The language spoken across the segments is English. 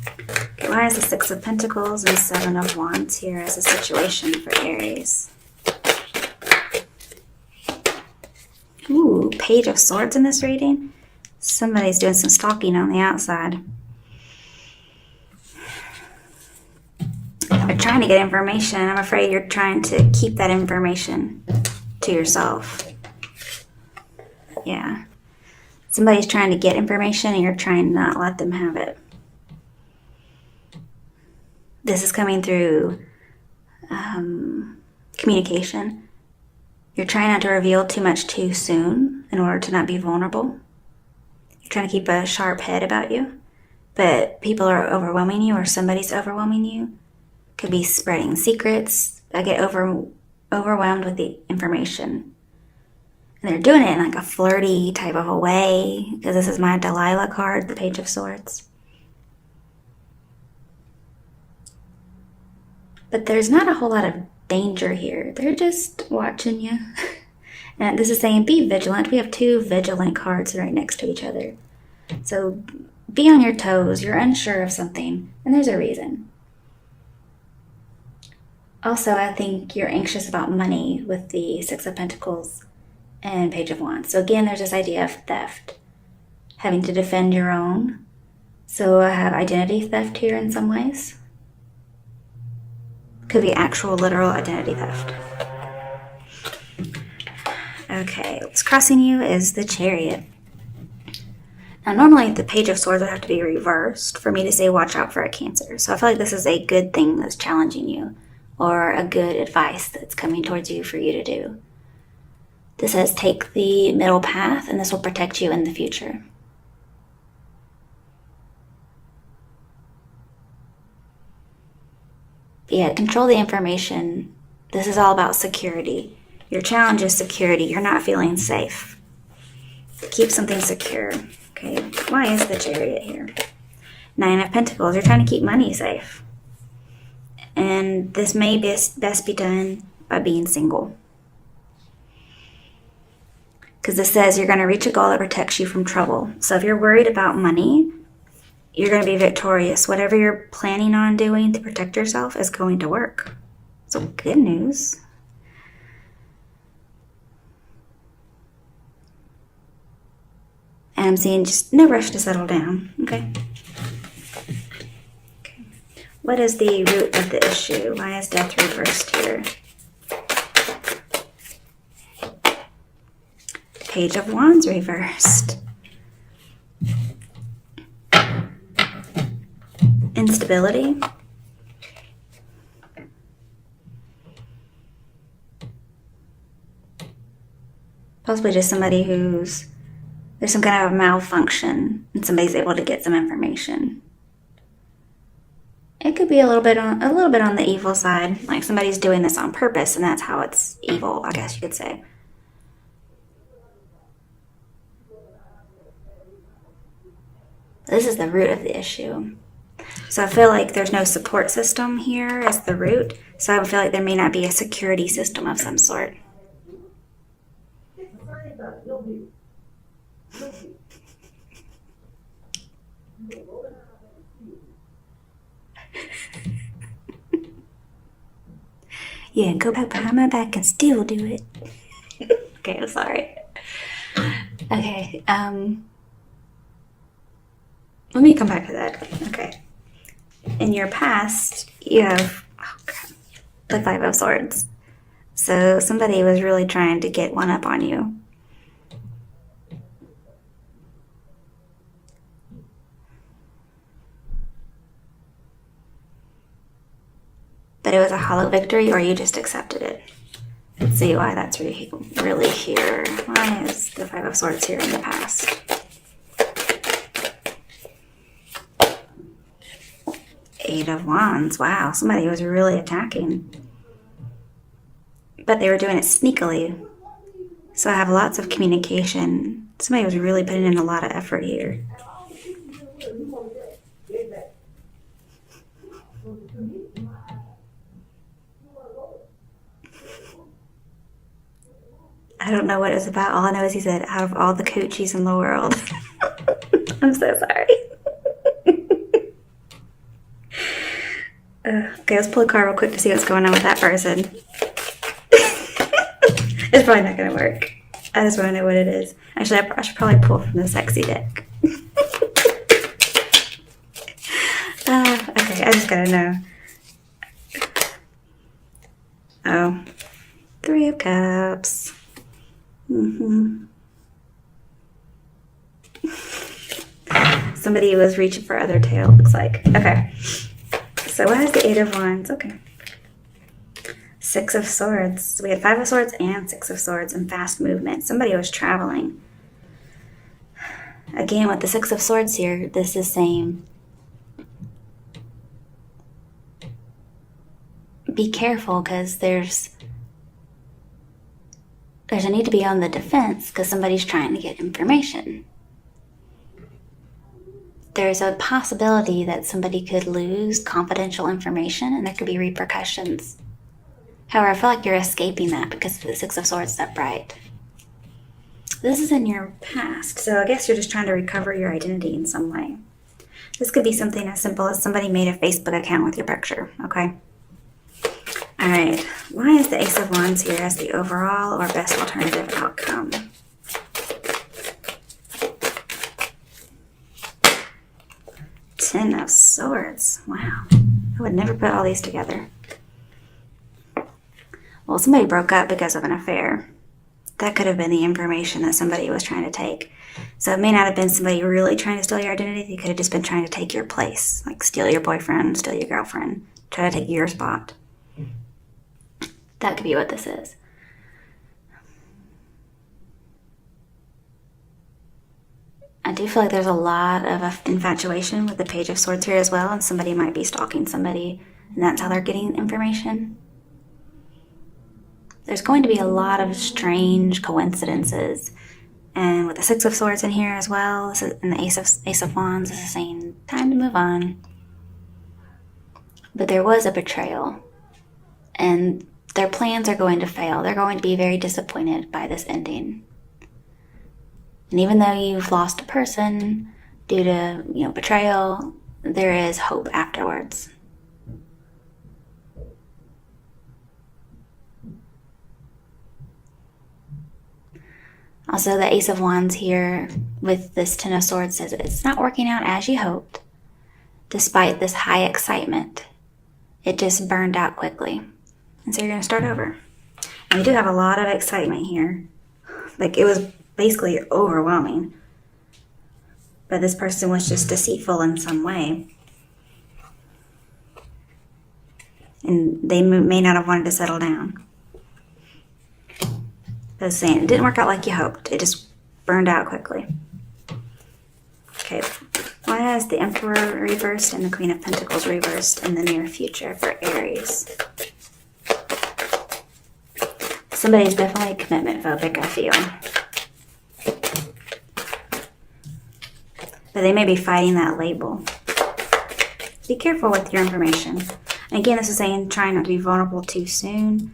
Okay, why is the Six of Pentacles and Seven of Wands here as a situation for Aries? Ooh, Page of Swords in this reading. Somebody's doing some stalking on the outside. They're trying to get information. I'm afraid you're trying to keep that information to yourself. Yeah. Somebody's trying to get information and you're trying to not let them have it. This is coming through communication. You're trying not to reveal too much too soon in order to not be vulnerable. You're trying to keep a sharp head about you, but people are overwhelming you or somebody's overwhelming you. Could be spreading secrets. I get overwhelmed with the information. And they're doing it in like a flirty type of a way, because this is my Delilah card, the Page of Swords. But there's not a whole lot of danger here. They're just watching you. And this is saying be vigilant. We have two vigilant cards right next to each other. So be on your toes. You're unsure of something, and there's a reason. Also, I think you're anxious about money with the Six of Pentacles and Page of Wands. So again, there's this idea of theft, having to defend your own. So I have identity theft here in some ways. Could be actual, literal identity theft. Okay, what's crossing you is the Chariot. Now, normally the Page of Swords would have to be reversed for me to say watch out for a Cancer. So I feel like this is a good thing that's challenging you, or a good advice that's coming towards you for you to do. This says take the middle path, and this will protect you in the future. But yeah, control the information. This is all about security. Your challenge is security. You're not feeling safe. Keep something secure. Okay, why is the Chariot here? Nine of Pentacles. You're trying to keep money safe. And this may best be done by being single. Because this says you're going to reach a goal that protects you from trouble. So if you're worried about money, you're going to be victorious. Whatever you're planning on doing to protect yourself is going to work. So good news. And I'm seeing just no rush to settle down. Okay. What is the root of the issue? Why is death reversed here? Page of Wands reversed. Instability. Possibly just somebody there's some kind of a malfunction and somebody's able to get some information. It could be a little bit on the evil side, like somebody's doing this on purpose and that's how it's evil, I guess you could say. This is the root of the issue. So I feel like there's no support system here as the root. So I feel like there may not be a security system of some sort. Yeah, go back behind my back and still do it. Okay, I'm sorry. Okay, let me come back to that. Okay. In your past, you have the Five of Swords. So somebody was really trying to get one up on you. But it was a hollow victory, or you just accepted it. Let's see why that's really here. Why is the Five of Swords here in the past? Eight of Wands. Wow, somebody was really attacking. But they were doing it sneakily. So I have lots of communication. Somebody was really putting in a lot of effort here. I don't know what it was about. All I know is he said, out of all the coochies in the world. I'm so sorry. Okay, let's pull a card real quick to see what's going on with that person. It's probably not going to work. I just want to know what it is. Actually, I should probably pull from the sexy deck. Okay, I just gotta know. Oh, 3 of Cups. Somebody was reaching for other tail, looks like. Okay. So what is the 8 of Wands? Okay. 6 of Swords. So we had 5 of Swords and 6 of Swords and fast movement. Somebody was traveling. Again, with the 6 of Swords here, this is saying be careful, because there's a need to be on the defense because somebody's trying to get information. There's a possibility that somebody could lose confidential information and there could be repercussions. However, I feel like you're escaping that because of the 6 of Swords upright. This is in your past, so I guess you're just trying to recover your identity in some way. This could be something as simple as somebody made a Facebook account with your picture, okay? Alright, why is the Ace of Wands here as the overall or best alternative outcome? Ten of Swords. Wow. I would never put all these together. Well, somebody broke up because of an affair. That could have been the information that somebody was trying to take. So it may not have been somebody really trying to steal your identity. They could have just been trying to take your place. Like steal your boyfriend, steal your girlfriend, try to take your spot. That could be what this is. I do feel like there's a lot of infatuation with the Page of Swords here as well, and somebody might be stalking somebody, and that's how they're getting information. There's going to be a lot of strange coincidences, and with the 6 of Swords in here as well, and the Ace of Wands, this is saying time to move on. But there was a betrayal, and their plans are going to fail. They're going to be very disappointed by this ending. And even though you've lost a person due to, betrayal, there is hope afterwards. Also, the Ace of Wands here with this Ten of Swords says it's not working out as you hoped. Despite this high excitement, it just burned out quickly. And so you're going to start over. And we do have a lot of excitement here. Like, it was basically overwhelming. But this person was just deceitful in some way. And they may not have wanted to settle down. But it's saying it didn't work out like you hoped. It just burned out quickly. Okay. Why has the Emperor reversed and the Queen of Pentacles reversed in the near future for Aries? Somebody's definitely commitment phobic, I feel. But they may be fighting that label. Be careful with your information. And again, this is saying try not to be vulnerable too soon.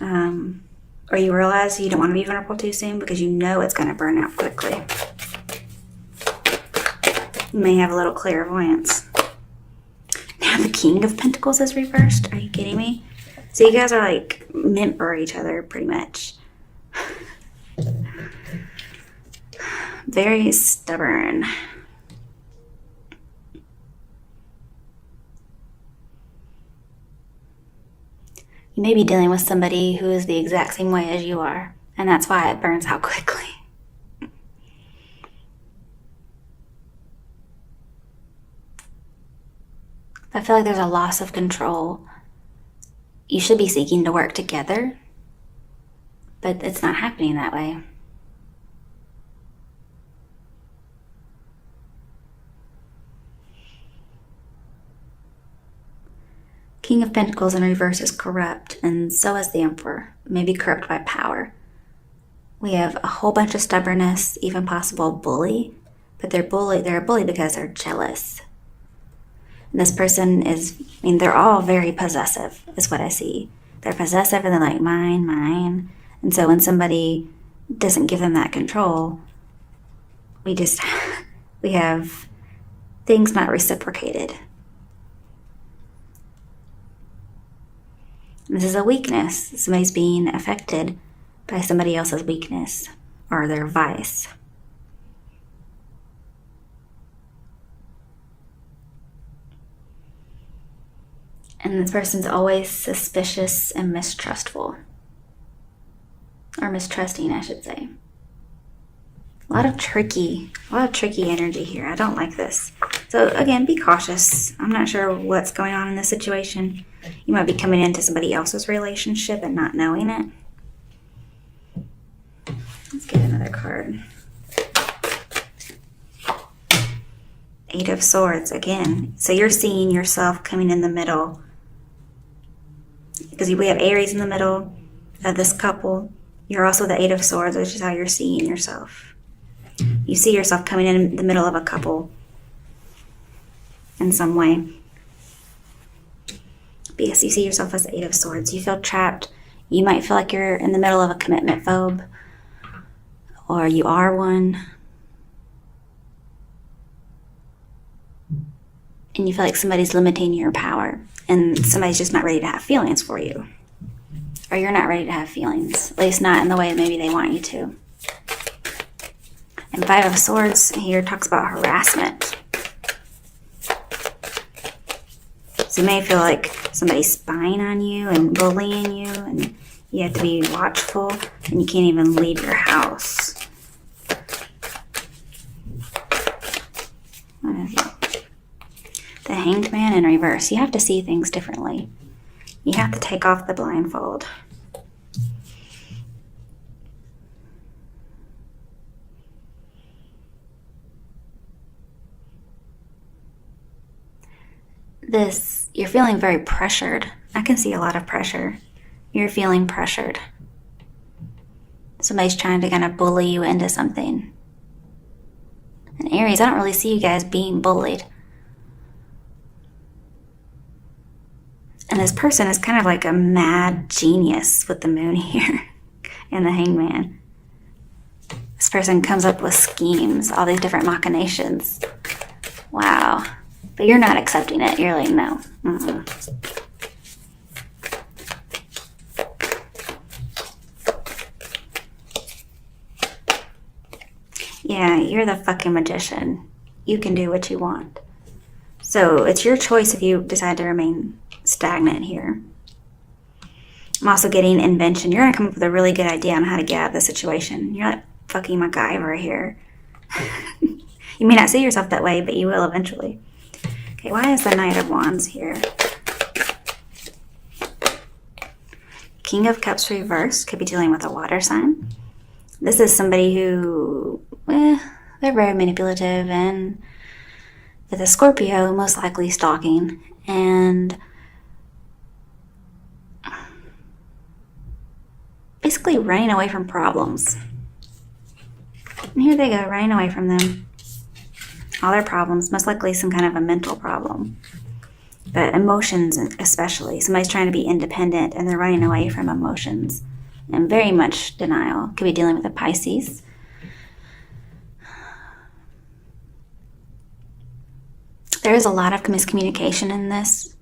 Or you realize you don't want to be vulnerable too soon because you know it's going to burn out quickly. You may have a little clairvoyance. Now the King of Pentacles is reversed. Are you kidding me? So you guys are like meant for each other pretty much. Very stubborn. You may be dealing with somebody who is the exact same way as you are, and that's why it burns out quickly. I feel like there's a loss of control. You should be seeking to work together, but it's not happening that way. King of Pentacles in reverse is corrupt, and so is the Emperor, maybe corrupt by power. We have a whole bunch of stubbornness, even possible bully, but they're a bully because they're jealous. And this person is, they're all very possessive, is what I see. They're possessive and they're like, mine, mine. And so when somebody doesn't give them that control, we have things not reciprocated. This is a weakness. Somebody's being affected by somebody else's weakness or their vice. And this person's always suspicious and mistrustful. Or mistrusting, I should say. A lot of tricky energy here. I don't like this. So again, be cautious. I'm not sure what's going on in this situation. You might be coming into somebody else's relationship and not knowing it. Let's get another card. Eight of Swords again. So you're seeing yourself coming in the middle. Because we have Aries in the middle of this couple. You're also the Eight of Swords, which is how you're seeing yourself. You see yourself coming in the middle of a couple in some way. But yes, you see yourself as the Eight of Swords. You feel trapped. You might feel like you're in the middle of a commitment phobe, or you are one. And you feel like somebody's limiting your power, and somebody's just not ready to have feelings for you. Or you're not ready to have feelings, at least not in the way that maybe they want you to. And Five of Swords here talks about harassment. So you may feel like somebody's spying on you and bullying you, and you have to be watchful, and you can't even leave your house. What have you? The Hanged Man in reverse. You have to see things differently. You have to take off the blindfold. You're feeling very pressured. I can see a lot of pressure. You're feeling pressured. Somebody's trying to kind of bully you into something. And Aries, I don't really see you guys being bullied. And this person is kind of like a mad genius with the moon here and the Hangman. This person comes up with schemes, all these different machinations. Wow. But you're not accepting it. You're like, no. Yeah, you're the fucking magician. You can do what you want. So it's your choice if you decide to remain stagnant here. I'm also getting invention. You're going to come up with a really good idea on how to get out of the situation. You're like fucking MacGyver here. You may not see yourself that way, but you will eventually. Okay, why is the Knight of Wands here? King of Cups reversed. Could be dealing with a water sign. This is somebody who, they're very manipulative, and with a Scorpio, most likely stalking, and basically running away from problems. And here they go, running away from them. All their problems, most likely some kind of a mental problem. But emotions especially. Somebody's trying to be independent and they're running away from emotions. And very much denial. Could be dealing with a Pisces. There is a lot of miscommunication in this.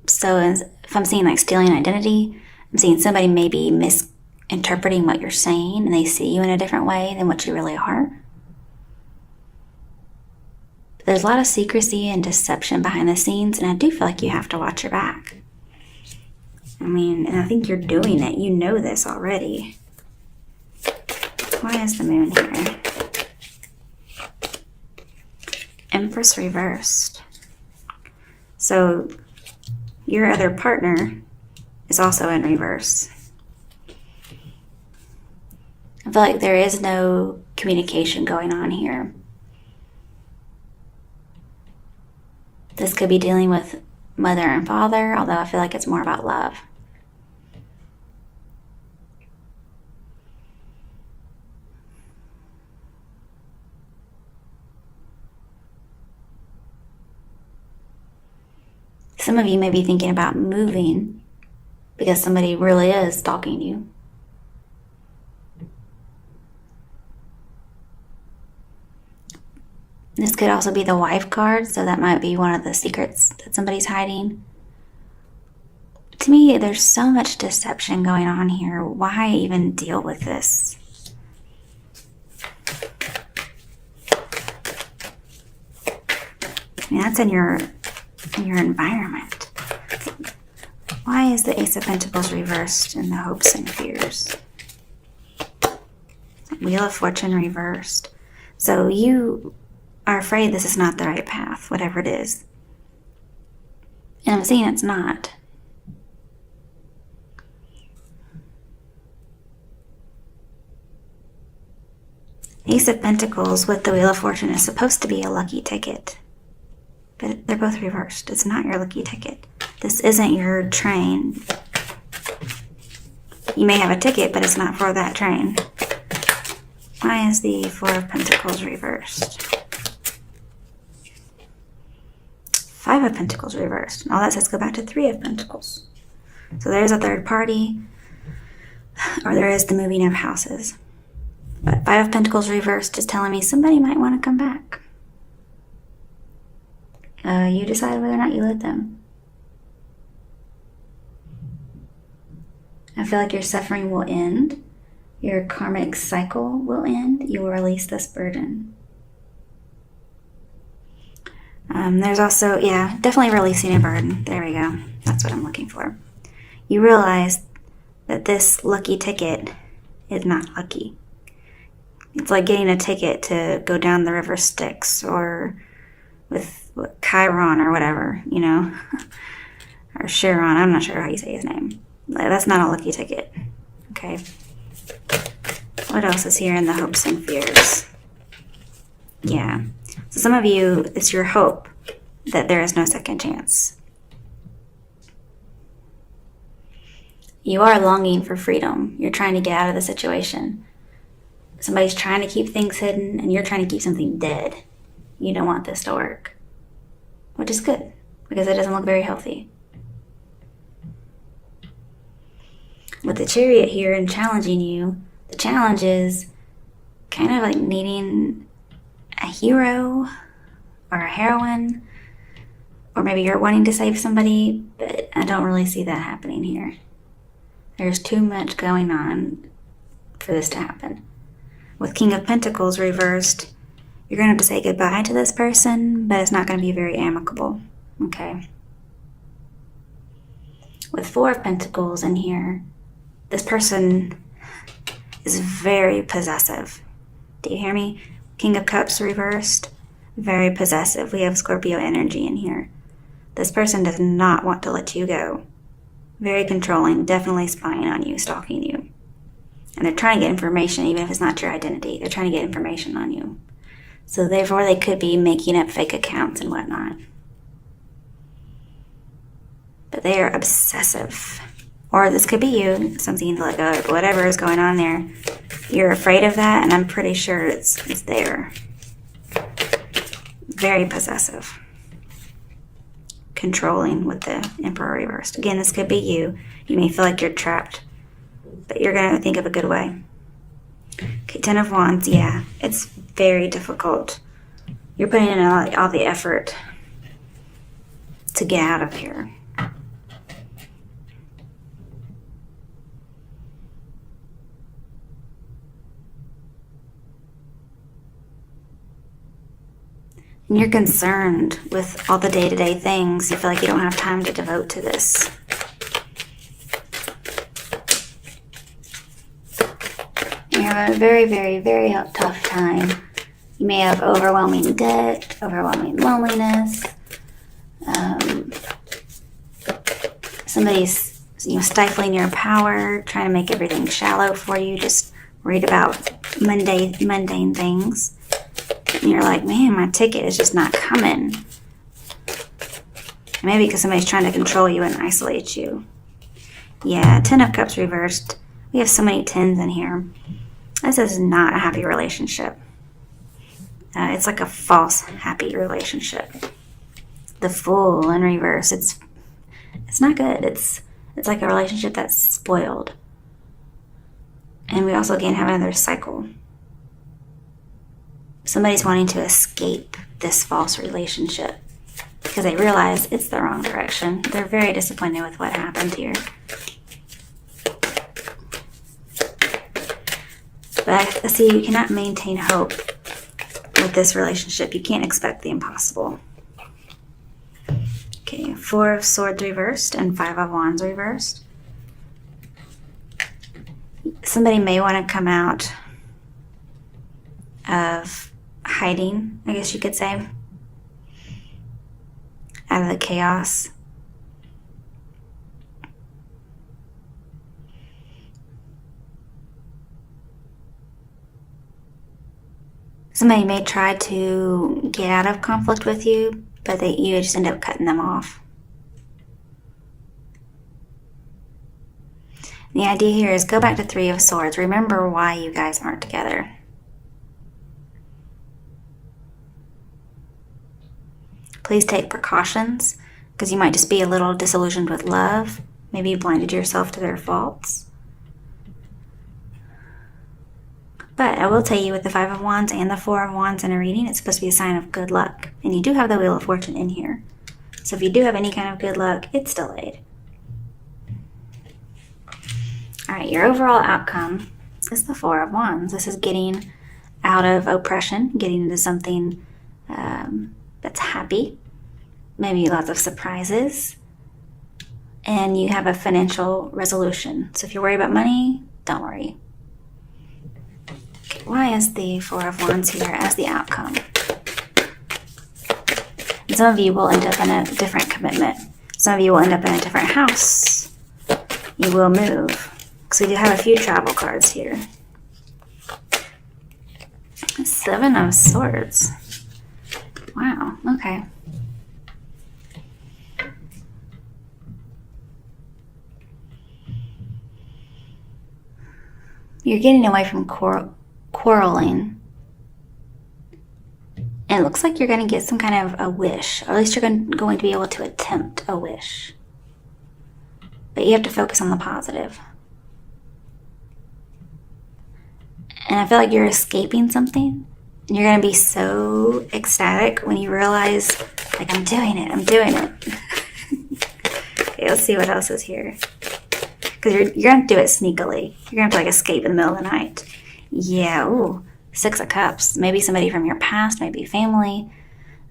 So if I'm seeing like stealing identity, I'm seeing somebody maybe misinterpreting what you're saying and they see you in a different way than what you really are. There's a lot of secrecy and deception behind the scenes, and I do feel like you have to watch your back. I mean, and I think you're doing it. You know this already. Why is the moon here? Empress reversed. So your other partner is also in reverse. I feel like there is no communication going on here. This could be dealing with mother and father, although I feel like it's more about love. Some of you may be thinking about moving because somebody really is stalking you. This could also be the wife card, so that might be one of the secrets that somebody's hiding. To me, there's so much deception going on here. Why even deal with this? I mean, that's in your environment. Why is the Ace of Pentacles reversed in the hopes and fears? Wheel of Fortune reversed. So you are afraid this is not the right path, whatever it is. And I'm seeing it's not. Ace of Pentacles with the Wheel of Fortune is supposed to be a lucky ticket. But they're both reversed. It's not your lucky ticket. This isn't your train. You may have a ticket, but it's not for that train. Why is the Four of Pentacles reversed? Five of Pentacles reversed. All that says go back to Three of Pentacles. So there's a third party, or there is the moving of houses. But Five of Pentacles reversed is telling me somebody might want to come back. You decide whether or not you let them. I feel like your suffering will end. Your karmic cycle will end. You will release this burden. There's also, yeah, definitely releasing a burden. There we go. That's what I'm looking for. You realize that this lucky ticket is not lucky. It's like getting a ticket to go down the river Styx or with Chiron or whatever, you know, or Chiron. I'm not sure how you say his name. That's not a lucky ticket. Okay. What else is here in the hopes and fears? Yeah. So some of you, it's your hope that there is no second chance. You are longing for freedom. You're trying to get out of the situation. Somebody's trying to keep things hidden and you're trying to keep something dead. You don't want this to work. Which is good, because it doesn't look very healthy. With the Chariot here and challenging you, the challenge is kind of like needing a hero or a heroine, or maybe you're wanting to save somebody, but I don't really see that happening here. There's too much going on for this to happen. With King of Pentacles reversed, you're going to have to say goodbye to this person, but it's not going to be very amicable. Okay. With Four of Pentacles in here, this person is very possessive. Do you hear me? King of Cups reversed, very possessive. We have Scorpio energy in here. This person does not want to let you go. Very controlling, definitely spying on you, stalking you. And they're trying to get information, even if it's not your identity. They're trying to get information on you. So therefore, they could be making up fake accounts and whatnot. But they are obsessive. Or this could be you, something like whatever is going on there. You're afraid of that, and I'm pretty sure it's there. Very possessive. Controlling with the Emperor reversed. Again, this could be you. You may feel like you're trapped, but you're going to think of a good way. Okay, Ten of Wands, yeah, it's very difficult. You're putting in all the effort to get out of here. And you're concerned with all the day-to-day things. You feel like you don't have time to devote to this. You have a very, very, very tough time. You may have overwhelming debt, overwhelming loneliness. Somebody's stifling your power, trying to make everything shallow for you. Just worried about mundane things. And you're like, man, my ticket is just not coming. Maybe because somebody's trying to control you and isolate you. Yeah, Ten of Cups reversed. We have so many tens in here. This is not a happy relationship. It's like a false happy relationship. The Fool in reverse. It's not good. It's like a relationship that's spoiled. And we also again have another cycle. Somebody's wanting to escape this false relationship. because they realize it's the wrong direction. They're very disappointed with what happened here. But I see you cannot maintain hope with this relationship. You can't expect the impossible. Okay, 4 of Swords reversed and 5 of Wands reversed. Somebody may want to come out of hiding, I guess you could say, out of the chaos. Somebody may try to get out of conflict with you, but you just end up cutting them off. The idea here is go back to 3 of Swords. Remember why you guys aren't together. Please take precautions, because you might just be a little disillusioned with love. Maybe you blinded yourself to their faults. But I will tell you, with the 5 of Wands and the 4 of Wands in a reading, it's supposed to be a sign of good luck. And you do have the Wheel of Fortune in here. So if you do have any kind of good luck, it's delayed. Alright, your overall outcome is the 4 of Wands. This is getting out of oppression, getting into something that's happy, maybe lots of surprises, and you have a financial resolution. So if you're worried about money, don't worry. Okay, why is the 4 of Wands here as the outcome? And some of you will end up in a different commitment. Some of you will end up in a different house. You will move. So we do have a few travel cards here. 7 of Swords. Wow, okay. You're getting away from quarreling. And it looks like you're going to get some kind of a wish. Or at least you're going to be able to attempt a wish. But you have to focus on the positive. And I feel like you're escaping something. And you're going to be so ecstatic when you realize, like, I'm doing it. Okay, let's see what else is here. Because you're going to do it sneakily. You're going to like escape in the middle of the night. Yeah, ooh, 6 of Cups. Maybe somebody from your past, maybe family.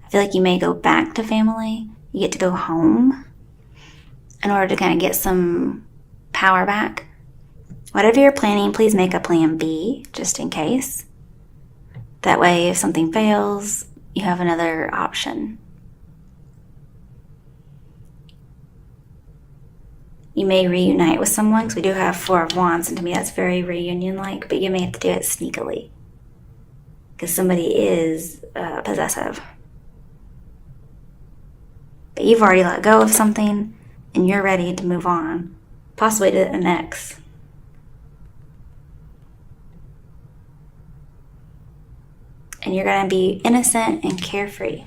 I feel like you may go back to family. You get to go home in order to kind of get some power back. Whatever you're planning, please make a plan B, just in case. That way, if something fails, you have another option. You may reunite with someone, because we do have 4 of Wands, and to me that's very reunion-like, but you may have to do it sneakily. Because somebody is possessive. But you've already let go of something, and you're ready to move on. Possibly to the next. And you're going to be innocent and carefree.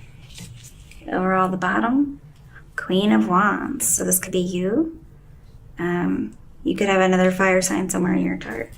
Overall, the bottom, Queen of Wands. So this could be you. You could have another fire sign somewhere in your chart.